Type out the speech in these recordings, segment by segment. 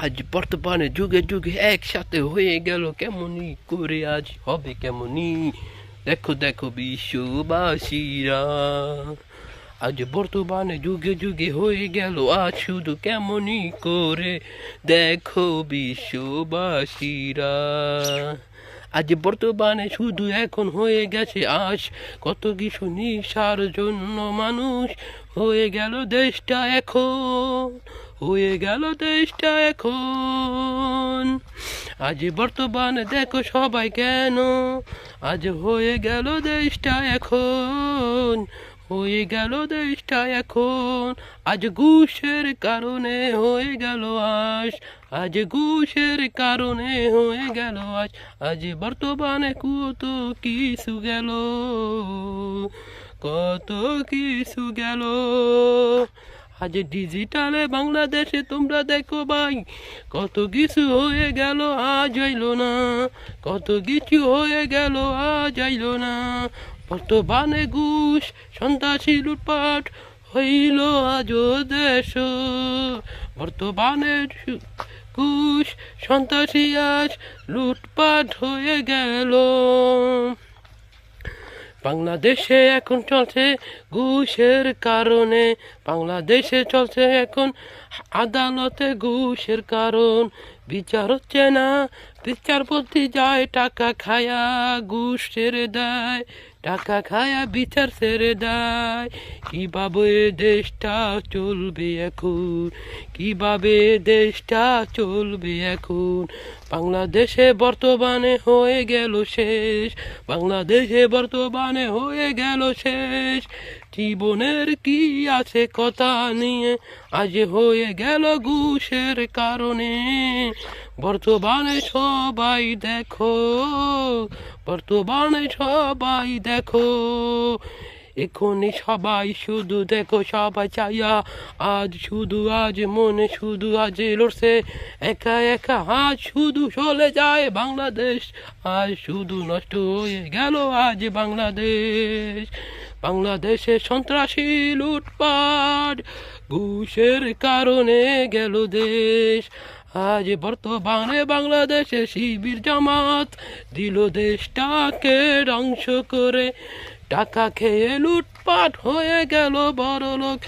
আজ বর্তমানে যুগে যুগে একসাথে হয়ে গেল কেমনই করে আজ হবে কেমনই দেখো দেখো বিশ্ববাসীরা আজ বর্তমানে যুগে যুগে হয়ে গেল আজ শুধু কেমনই করে দেখো বিশ্ববাসীরা আজ বর্তমানে শুধু এখন হয়ে গেছে আজ কত কিছু নিশার জন্য মানুষ হয়ে গেল দেশটা এখন হয়ে গেল দেশটা এখন আজ বর্তমানে দেখো সবাই কেন আজ হয়ে গেল দেশটা এখন হয়ে গেল দেশটা এখন আজ ঘুষের কারণে হয়ে গেল আজ ঘুষের কারণে হয়ে গেল আজ বর্তমানে কত কিছু গেল কত কিছু গেল আজ ডিজিটালে বাংলাদেশে তোমরা দেখো ভাই কত কিছু হয়ে গেল আজ আইলো না কত কিছু হয়ে গেল আজ আইলো না বর্তমানে ঘুষ সন্ত্রাসী লুটপাট হইল আজও দেশ বর্তমানে ঘুষ সন্ত্রাসী আজ লুটপাট হয়ে গেল বাংলাদেশে এখন চলছে ঘুষের কারণে বাংলাদেশে চলছে এখন আদালতে ঘুষের কারণ বিচার হচ্ছে না বিচারপতি যায় টাকা খায়া ঘুষ ছেড়ে দেয় টাকা খায়া বিচার ছেড়ে দেয় কিভাবে দেশটা চলবে এখন কিভাবে দেশটা চলবে এখন বাংলাদেশে বর্তমানে হয়ে গেল শেষ বাংলাদেশে বর্তমানে হয়ে গেল শেষ জীবনের কি আছে কথা নিয়ে আজ হয়ে গেল ঘুষের কারণে বর্তমানে সবাই দেখো বর্তমানে সবাই দেখো এখনই সবাই শুধু দেখো সবাই চাইয়া আজ শুধু আজ মনে শুধু আজ লড়ছে একা একা আজ শুধু চলে যায় বাংলাদেশ আজ শুধু নষ্ট হয়ে গেল আজ বাংলাদেশ বাংলাদেশে সন্ত্রাসী লুটপাট ঘুষের কারণে গেল দেশ আজ বর্তমানে বাংলাদেশে শিবির জামাত দিল দেশটাকে ধ্বংস করে টাকা খেয়ে লুটপাট হয়ে গেল বড়লোক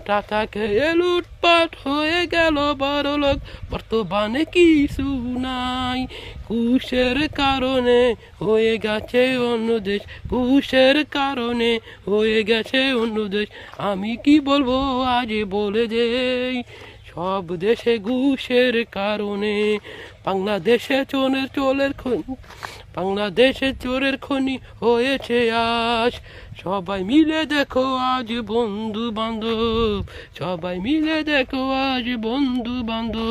টাকা খেয়ে লুটপাট হয়ে গেল বড়লোক বর্তমানে কিছু নাই ঘুষের কারণে হয়ে গেছে অন্য দেশ ঘুষের কারণে হয়ে গেছে অন্য দেশ আমি কি বলবো আজ বলে দেই সব দেশে ঘুষের কারণে বাংলাদেশে বাংলাদেশে চোরের খনি হয়েছে আজ সবাই মিলে দেখো আজ বন্ধু বান্ধব সবাই মিলে দেখো আজ বন্ধু বান্ধব